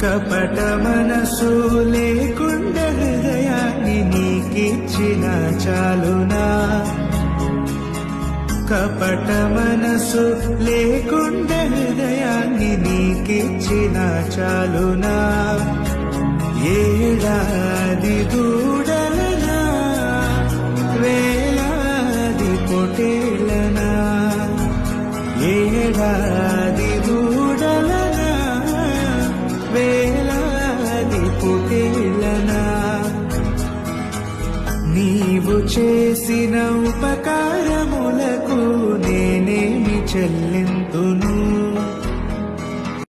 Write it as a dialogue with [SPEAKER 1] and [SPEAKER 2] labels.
[SPEAKER 1] కపట మనసు లేకుండా హృదయాన్ని నీకిచ్చిన చాలునా, కపట మనసు లేకుండా హృదయాన్ని నీకిచ్చిన చాలునా. ఏడాది దూడలనా వేలాది పొటేలనా, ఏడాది దూడలనా వేలాది పొటేలనా. నీవు చేసిన ఉపకారములకు నేనేమి చెల్లింతును,